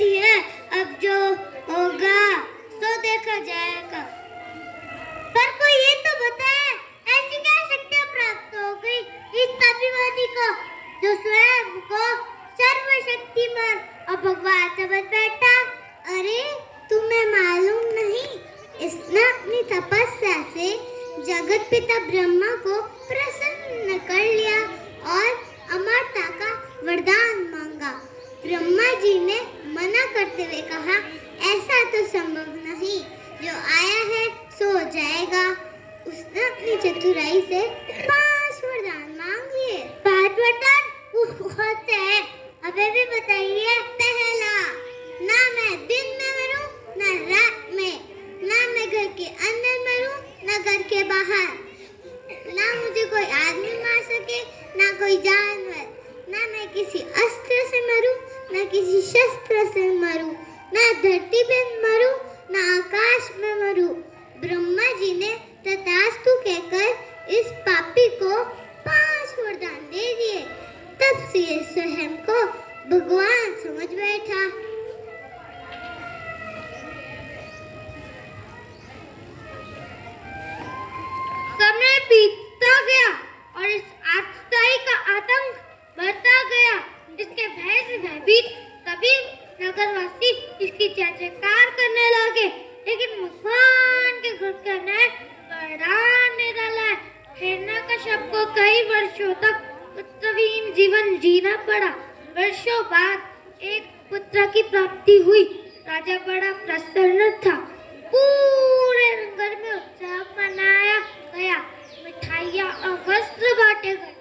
बैठी है, अब जो होगा तो देखा जाएगा। पर कोई ये तो बताए, ऐसी क्या शक्तियां प्राप्त हो गई इस पापीवादी को, जो स्वयं को सर्वशक्तिमान और भगवान समझ बैठा? अरे तुम्हें मालूम नहीं, इसने अपनी तपस्या से जगत पिता ब्रह्मा को प्रसन्न कर लिया और अमरता का वरदान मांगा। ब्रह्मा जी ने मना करते हुए कहा, ऐसा तो संभव नहीं, जो आया है सो जाएगा। उसने अपनी चतुराई से 5 वरदान मांग लिए। 5 वरदान बहुत है, अबे भी बताइए। पहला, ना मैं दिन में मरूं ना रात में, ना मैं घर के अंदर मरूं ना घर के बाहर, ना मुझे कोई आदमी मार सके ना कोई जानवर, ना मैं किसी अस्त्र से मरूं ना किसी शस्त्र से मरूं, ना धरती पे मरूं ना आकाश में मरूं। ब्रह्मा जी ने तथास्तु कहकर इस पापी को 5 वरदान दे दिए। तब से ये स्वयं को भगवान समझ बैठा। समय बीतता गया और इस आतताई का आतंक बढ़ता गया, जिसके भय से भयभीत सभी नगरवासी इसकी जयकार करने लगे। लेकिन भगवान के घर का वरदान निराला है। हिरण्यकश्यप को कई वर्षों तक पुत्रहीन जीवन जीना पड़ा। वर्षों बाद एक पुत्र की प्राप्ति हुई। राजा बड़ा प्रसन्न था। पूरे नगर में उत्सव मनाया गया, मिठाइयाँ और वस्त्र बांटे गए।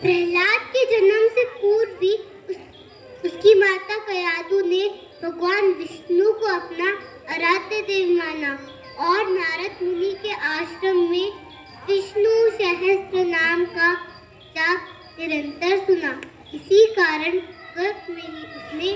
प्रहलाद के जन्म से पूर्व भी उसकी माता कयादु ने भगवान विष्णु को अपना आराध्य देव माना और नारद मुनि के आश्रम में विष्णु सहस्त्र नाम का जाप निरंतर सुना। इसी कारण गर्भ में ही उसने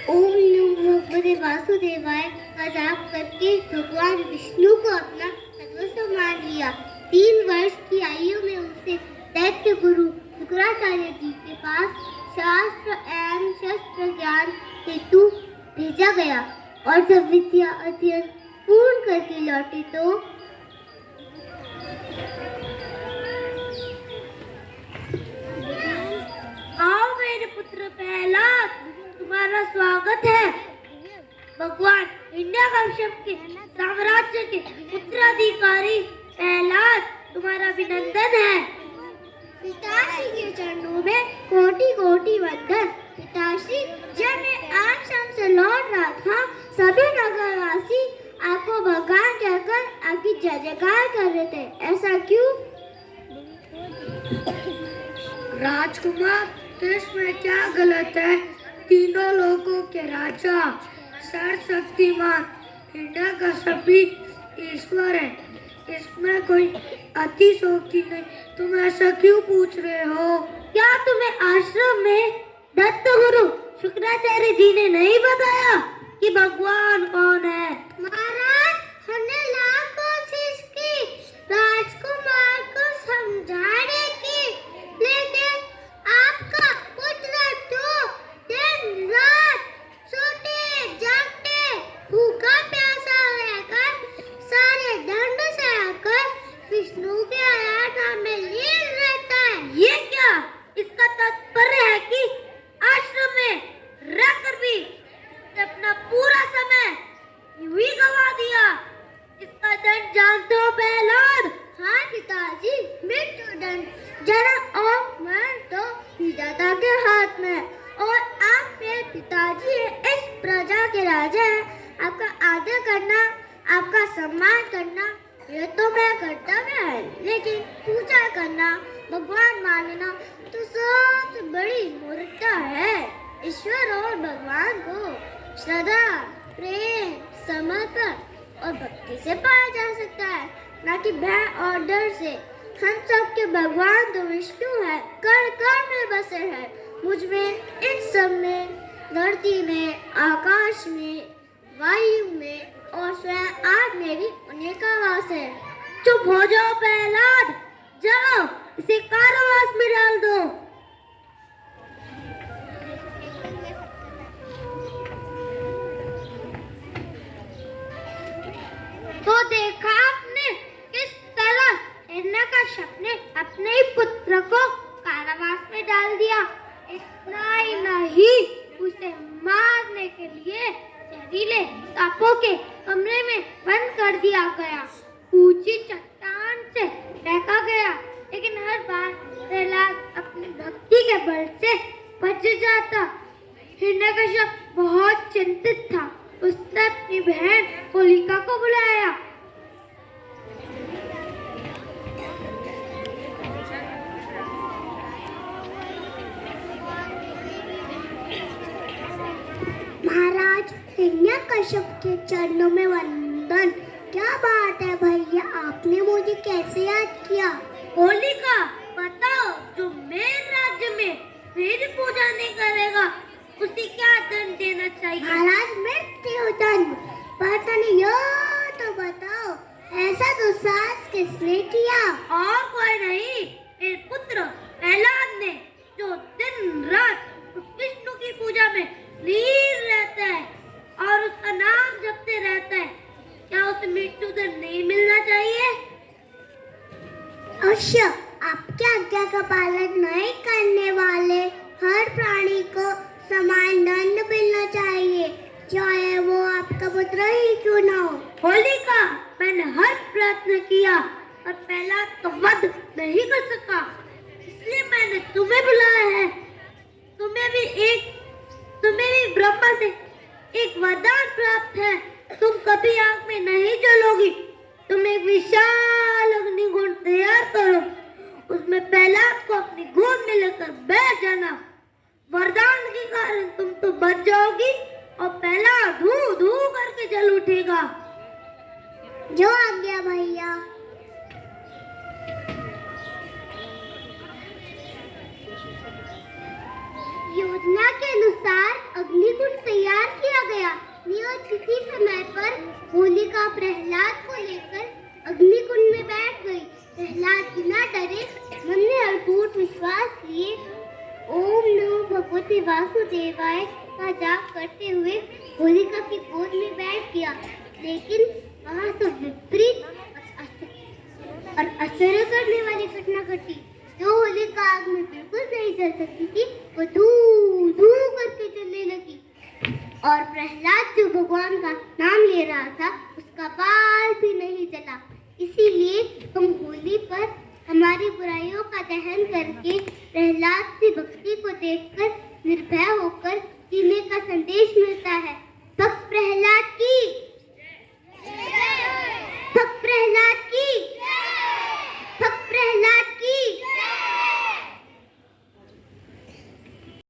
ओम नमो भगवते वासुदेवाय का जाप करके भगवान विष्णु को अपना सर्वस्व मान लिया। 3 वर्ष की आयु में उसे दैत्य गुरु शुक्राचार्य जी के पास शास्त्र एवं शस्त्र ज्ञान हेतु भेजा गया और जब विद्या अध्ययन पूर्ण करके लौटे तो आओ मेरे पुत्र प्रहलाद, तुम्हारा स्वागत है। भगवान हिरण्यकश्यप के साम्राज्य के उत्तराधिकारी प्रहलाद, तुम्हारा अभिनंदन है। पिताश्री के चरणों में कोटि कोटि वंदन। पिताश्री, जब मैं आज शाम से लौट रहा था, सभी नगरवासी आपको भगवान कहकर आपकी जय जयकार कर रहे थे, ऐसा क्यों? राजकुमार, इसमें क्या गलत है? तीनों लोगों के राजा सर्वशक्तिमान हिरण्यकश्यप भी ईश्वर है, इसमें कोई अतिशयोक्ति नहीं। तुम ऐसा क्यों पूछ रहे हो? क्या तुम्हें आश्रम में दत्त गुरु शुक्राचार्य जी ने नहीं बताया कि भगवान कौन है? महाराज, हमने लाख कोशिश की राजकुमार को समझाने की, लेकिन आपका पुत्र तो दिन रात सोते जागते भूखा प्यासा रहकर सारे दंड से आकर विष्णु के आराधना में लीन रहता है। ये क्या? इसका तात्पर्य है कि आश्रम में रहकर भी अपना पूरा समय यूं ही गवा दिया। इसका दंड जानते हो प्रहलाद? हाँ पिताजी, मृत्यु दंड, जन्म और मरण तो विधाता के हाथ में, और आप मेरे पिताजी इस प्रजा के राजा हैं। आपका आदर करना, आपका सम्मान करना ये तो मेरा कर्तव्य है, लेकिन पूजा करना, भगवान मानना तो सबसे बड़ी मूर्खता है। ईश्वर और भगवान को श्रद्धा, प्रेम, समर्पण और भक्ति से पाया जा सकता है, न कि भय और डर से। हम सब के भगवान तो विष्णु है, कण कण में बसे हैं। मुझ में, इन सब में, धरती में, आकाश में, वायु में और स्वयं आग में भी उन्हीं का वास है। चुप हो जाओ प्रहलाद, जाओ इसे कारावास में डाल दो। तो देखा आपने किस तरह हिरण्यकश्यप ने अपने ही पुत्र को कारावास में डाल दिया। इतना ही नहीं, उसे मारने के लिए जहरीले सांपों के कमरे में बंद कर दिया गया, ऊंची चट्टान से फेंका गया, लेकिन हर बार प्रहलाद अपनी भक्ति के बल से बच जाता। हिरण्यकश्यप बहुत चिंतित था। उसने अपनी बहन होलिका को बुलाया। महाराज, हिरण्यकश्यप के चरणों में वंदन। क्या बात है भैया, आपने मुझे कैसे याद किया? होलिका, बताओ, जो मेरे राज्य में मेरी पूजा नहीं करेगा उसे क्या दंड देना चाहिए? महाराज, मृत्यु दंड। पता नहीं, यो तो बताओ, ऐसा दुस्साहस किसने किया? और कोई नहीं, मेरे पुत्र प्रहलाद ने, जो दिन रात उस विष्णु की पूजा में लीन रहता है और उसका नाम जपते रहता है। क्या उसे मृत्यु दंड नहीं मिलना चाहिए? अवश्य, आपकी आज्ञा का पालन नहीं करने वाले हर प्राणी को समान दंड मिलना चाहिए, चाहे वो आपका पुत्र ही क्यों ना हो। होलिका, मैंने हर प्रयत्न किया और प्रहलाद का वध नहीं कर सका, इसलिए मैंने तुम्हें बुलाया है। तुम्हें भी ब्रह्मा से एक वरदान प्राप्त है। तुम कभी आग में नहीं जलोगी। तुम एक विशाल अग्निकुंड तैयार करो, उसमें प्रहलाद को अपनी गोद में लेकर बैठ जाना। वरदान के कारण तुम तो बच जाओगी और प्रहलाद धू धू करके जल उठेगा। जो आज्ञा भैया। योजना के अनुसार अग्निकुंड तैयार किया गया। नियत समय पर होलिका प्रहलाद को लेकर अग्निकुंड में बैठ गई। प्रहलाद बिना डरे मन में अटूट विश्वास लिए ओम नमो भगवते वासुदेवाय का जाप करते हुए होलिका की गोद में बैठ गया। लेकिन वहां से विपरीत और आश्चर्य करने वाली घटना घटी। जो होलिका आग में बिल्कुल नहीं जल सकती थी, वो धू धू करके जलने लगी। और प्रहलाद जो भगवान का नाम ले रहा था, उसका बाल भी नहीं जला। इसीलिए हम होली पर हमारी बुराइयों का दहन करके प्रहलाद की भक्ति को देखकर निर्भय होकर जीने का संदेश मिलता है। भक्त प्रहलाद